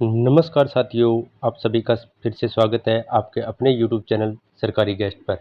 नमस्कार साथियों, आप सभी का फिर से स्वागत है आपके अपने यूट्यूब चैनल सरकारी गेस्ट पर।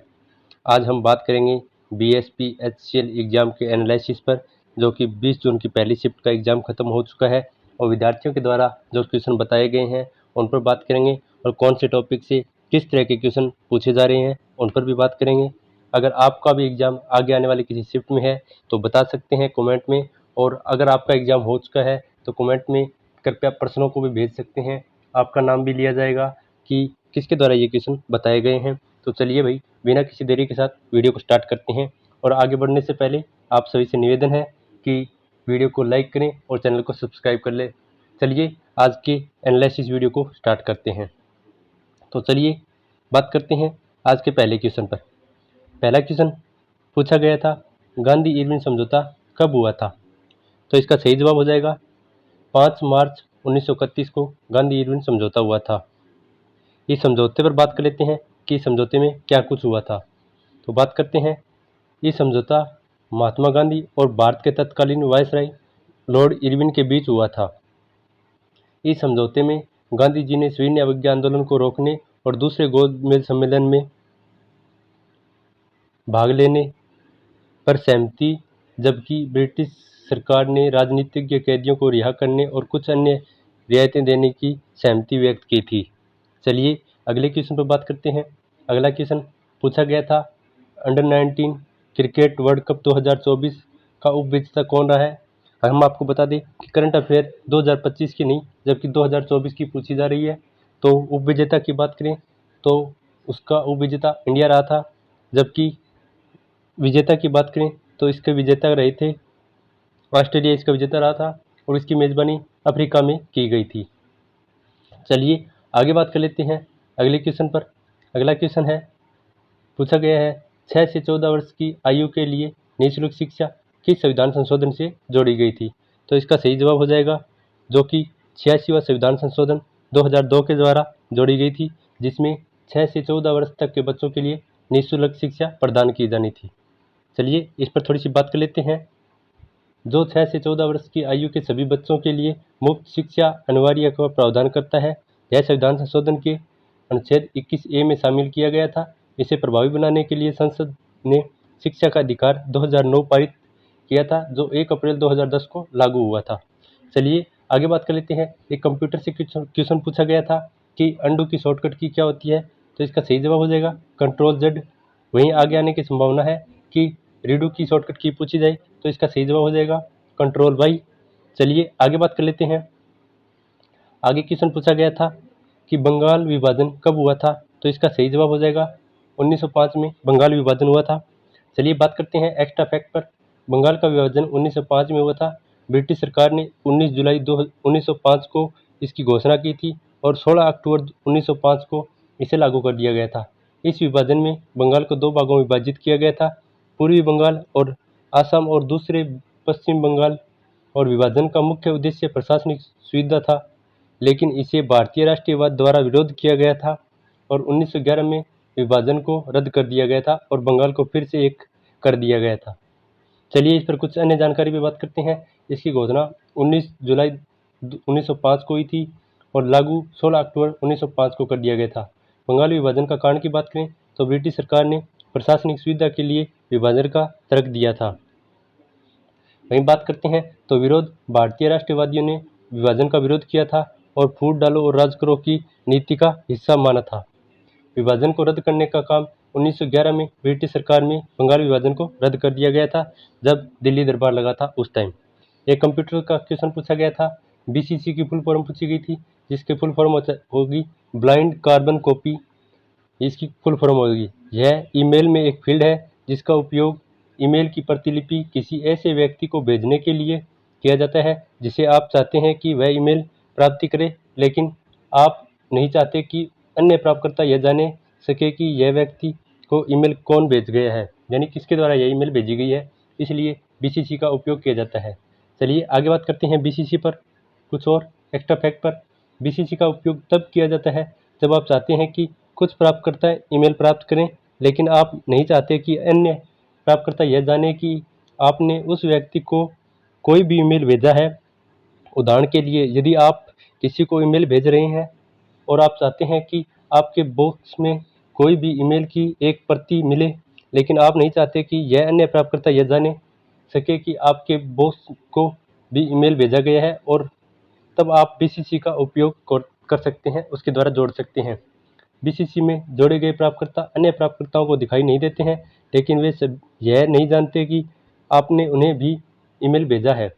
आज हम बात करेंगे बीएसपी एचसीएल एग्ज़ाम के एनालिसिस पर, जो कि 20 जून की पहली शिफ्ट का एग्ज़ाम खत्म हो चुका है और विद्यार्थियों के द्वारा जो क्वेश्चन बताए गए हैं उन पर बात करेंगे और कौन से टॉपिक से किस तरह के क्वेश्चन पूछे जा रहे हैं उन पर भी बात करेंगे। अगर आपका भी एग्ज़ाम आगे आने वाली किसी शिफ्ट में है तो बता सकते हैं कमेंट में, और अगर आपका एग्ज़ाम हो चुका है तो कमेंट में कृपया प्रश्नों को भी भेज सकते हैं। आपका नाम भी लिया जाएगा कि किसके द्वारा ये क्वेश्चन बताए गए हैं। तो चलिए भाई, बिना किसी देरी के साथ वीडियो को स्टार्ट करते हैं। और आगे बढ़ने से पहले आप सभी से निवेदन है कि वीडियो को लाइक करें और चैनल को सब्सक्राइब कर लें। चलिए आज के एनालिसिस वीडियो को स्टार्ट करते हैं। तो चलिए बात करते हैं आज के पहले क्वेश्चन पर। पहला क्वेश्चन पूछा गया था, गांधी इरविन समझौता कब हुआ था? तो इसका सही जवाब हो जाएगा 5 मार्च 1931 को गांधी इरविन समझौता हुआ था। इस समझौते पर बात कर लेते हैं कि समझौते में क्या कुछ हुआ था। तो बात करते हैं, ये समझौता महात्मा गांधी और भारत के तत्कालीन वायसराय लॉर्ड इरविन के बीच हुआ था। इस समझौते में गांधी जी ने सविनय अवज्ञा आंदोलन को रोकने और दूसरे गोलमेज सम्मेलन में भाग लेने पर सहमति, जबकि ब्रिटिश सरकार ने राजनीतिक कैदियों को रिहा करने और कुछ अन्य रियायतें देने की सहमति व्यक्त की थी। चलिए अगले क्वेश्चन पर बात करते हैं। अगला क्वेश्चन पूछा गया था, अंडर 19 क्रिकेट वर्ल्ड कप 2024 का उपविजेता कौन रहा है? हम आपको बता दें कि करंट अफेयर 2025 की नहीं जबकि 2024 की पूछी जा रही है। तो उपविजेता की बात करें तो उसका उपविजेता इंडिया रहा था, जबकि विजेता की बात करें तो इसके विजेता रहे थे ऑस्ट्रेलिया, इसका विजेता रहा था और इसकी मेज़बानी अफ्रीका में की गई थी। चलिए आगे बात कर लेते हैं अगले क्वेश्चन पर। अगला क्वेश्चन है, पूछा गया है 6 से 14 वर्ष की आयु के लिए निःशुल्क शिक्षा किस संविधान संशोधन से जोड़ी गई थी? तो इसका सही जवाब हो जाएगा जो कि 86वां संविधान संशोधन 2002 के द्वारा जोड़ी गई थी, जिसमें 6 से 14 वर्ष तक के बच्चों के लिए निःशुल्क शिक्षा प्रदान की जानी थी। चलिए इस पर थोड़ी सी बात कर लेते हैं। जो 6 से 14 वर्ष की आयु के सभी बच्चों के लिए मुफ्त शिक्षा अनिवार्य का प्रावधान करता है। यह संविधान संशोधन के अनुच्छेद 21A में शामिल किया गया था। इसे प्रभावी बनाने के लिए संसद ने शिक्षा का अधिकार 2009 पारित किया था, जो 1 अप्रैल 2010 को लागू हुआ था। चलिए आगे बात कर लेते हैं। एक कंप्यूटर से क्वेश्चन पूछा गया था कि अंडू की शॉर्टकट की क्या होती है? तो इसका सही जवाब हो जाएगा कंट्रोल Z। वहीं आगे आने की संभावना है कि रीडू की शॉर्टकट की पूछी जाए तो इसका सही जवाब हो जाएगा कंट्रोल Y। चलिए आगे बात कर लेते हैं। आगे क्वेश्चन पूछा गया था कि बंगाल विभाजन कब हुआ था? तो इसका सही जवाब हो जाएगा 1905 में बंगाल विभाजन हुआ था। चलिए बात करते हैं एक्स्ट्रा फैक्ट पर। बंगाल का विभाजन 1905 में हुआ था। ब्रिटिश सरकार ने 19 जुलाई 1905 को इसकी घोषणा की थी और 16 अक्टूबर 1905 को इसे लागू कर दिया गया था। इस विभाजन में बंगाल को 2 भागों में विभाजित किया गया था, पूर्वी बंगाल और असम और दूसरे पश्चिम बंगाल। और विभाजन का मुख्य उद्देश्य प्रशासनिक सुविधा था, लेकिन इसे भारतीय राष्ट्रीयवाद द्वारा विरोध किया गया था और 1911 में विभाजन को रद्द कर दिया गया था और बंगाल को फिर से एक कर दिया गया था। चलिए इस पर कुछ अन्य जानकारी पे बात करते हैं। इसकी घोषणा 19 जुलाई 1905 को हुई थी और लागू 16 अक्टूबर 1905 को कर दिया गया था। बंगाल विभाजन का कारण की बात करें तो ब्रिटिश सरकार ने प्रशासनिक सुविधा के लिए विभाजन का तर्क दिया था। वहीं बात करते हैं तो विरोध, भारतीय राष्ट्रवादियों ने विभाजन का विरोध किया था और फूट डालो और राज करो की नीति का हिस्सा माना था। विभाजन को रद्द करने का काम 1911 में ब्रिटिश सरकार में बंगाल विभाजन को रद्द कर दिया गया था, जब दिल्ली दरबार लगा था उस टाइम। एक कंप्यूटर का क्वेश्चन पूछा गया था, बीसीसी की फुल फॉर्म पूछी गई थी, जिसकी फुल फॉर्म होगी ब्लाइंड कार्बन कॉपी। इसकी फुल फॉर्म होगी, यह ईमेल में एक फील्ड है जिसका उपयोग ईमेल की प्रतिलिपि किसी ऐसे व्यक्ति को भेजने के लिए किया जाता है जिसे आप चाहते हैं कि वह ईमेल प्राप्ति करे, लेकिन आप नहीं चाहते कि अन्य प्राप्तकर्ता यह जाने सके कि यह व्यक्ति को ईमेल कौन भेज गया है, यानी किसके द्वारा यह ईमेल भेजी गई है, इसलिए बीसीसी का उपयोग किया जाता है। चलिए आगे बात करते हैं बीसीसी पर कुछ और एक्स्ट्रा फैक्ट पर। बीसीसी का उपयोग तब किया जाता है जब आप चाहते हैं कि कुछ प्राप्तकर्ता ईमेल प्राप्त करें, लेकिन आप नहीं चाहते कि अन्य प्राप्तकर्ता यह जाने कि आपने उस व्यक्ति को कोई भी ईमेल भेजा है। उदाहरण के लिए, यदि आप किसी को ईमेल भेज रहे हैं और आप चाहते हैं कि आपके बॉक्स में कोई भी ईमेल की एक प्रति मिले, लेकिन आप नहीं चाहते कि यह अन्य प्राप्तकर्ता यह जाने सके कि आपके बॉस को भी ईमेल भेजा गया है, और तब आप बीसीसी का उपयोग कर सकते हैं, उसके द्वारा जोड़ सकते हैं। बीसीसी में जोड़े गए प्राप्तकर्ता अन्य प्राप्तकर्ताओं को दिखाई नहीं देते हैं, लेकिन वे सब यह नहीं जानते कि आपने उन्हें भी ईमेल भेजा है।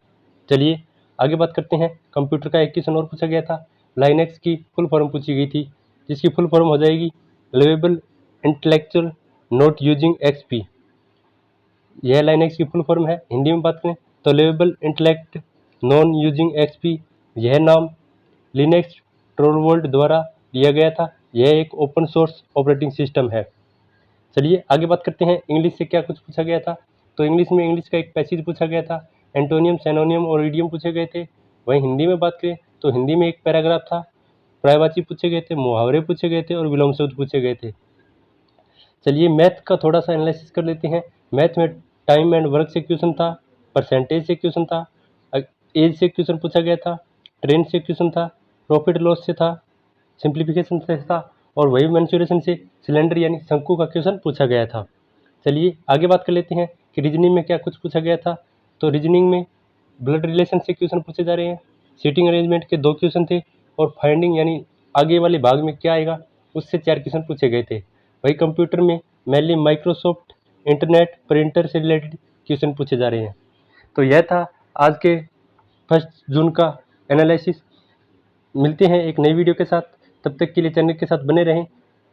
चलिए आगे बात करते हैं। कंप्यूटर का एक क्वेश्चन और पूछा गया था। लाइनेक्स की फुल फॉर्म पूछी गई थी, जिसकी फुल फॉर्म हो जाएगी livable intellectual not using XP. यह लाइनेक्स की फुल फॉर्म है। हिंदी में बात करें तो livable intellect non using XP, यह नाम लिनक्स टोरवोल्ट द्वारा दिया गया था। यह एक ओपन सोर्स ऑपरेटिंग सिस्टम है। चलिए आगे बात करते हैं। इंग्लिश से क्या कुछ पूछा गया था, तो इंग्लिश में इंग्लिश का एक पैसेज पूछा गया था। एंटोनियम, सिनोनियम और इडियम पूछे गए थे। वहीं हिंदी में बात करें तो हिंदी में एक पैराग्राफ था, पर्यायवाची पूछे गए थे, मुहावरे पूछे गए थे और विलोम शब्द पूछे गए थे। चलिए मैथ का थोड़ा सा एनालिसिस कर लेते हैं। मैथ में टाइम एंड वर्क से क्वेश्चन था, परसेंटेज से क्वेश्चन था, एज से क्वेश्चन पूछा गया था, ट्रेंड से क्वेश्चन था, प्रॉफिट लॉस से था, सिंप्लीफिकेशन से था, और वही मेंसुरेशन से सिलेंडर यानी शंकु का क्वेश्चन पूछा गया था। चलिए आगे बात कर लेते हैं कि रीजनिंग में क्या कुछ पूछा गया था। तो रीजनिंग में ब्लड रिलेशन से क्वेश्चन पूछे जा रहे हैं, सीटिंग अरेंजमेंट के 2 क्वेश्चन थे, और फाइंडिंग यानी आगे वाले भाग में क्या आएगा उससे 4 क्वेश्चन पूछे गए थे। वही कंप्यूटर में मेनली माइक्रोसॉफ्ट इंटरनेट प्रिंटर से रिलेटेड क्वेश्चन पूछे जा रहे हैं। तो यह था आज के 1 जून का एनालिसिस। मिलते हैं एक नई वीडियो के साथ, तब तक के लिए चैनल के साथ बने रहें,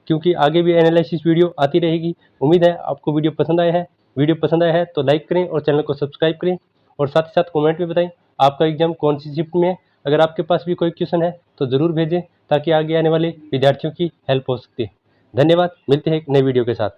क्योंकि आगे भी एनालिसिस वीडियो आती रहेगी। उम्मीद है आपको वीडियो पसंद आया है। वीडियो पसंद आया है तो लाइक करें और चैनल को सब्सक्राइब करें, और साथ ही साथ कमेंट में बताएं आपका एग्जाम कौन सी शिफ्ट में है। अगर आपके पास भी कोई क्वेश्चन है तो ज़रूर भेजें, ताकि आगे आने वाले विद्यार्थियों की हेल्प हो सकती है। धन्यवाद, मिलते हैं एक नई वीडियो के साथ।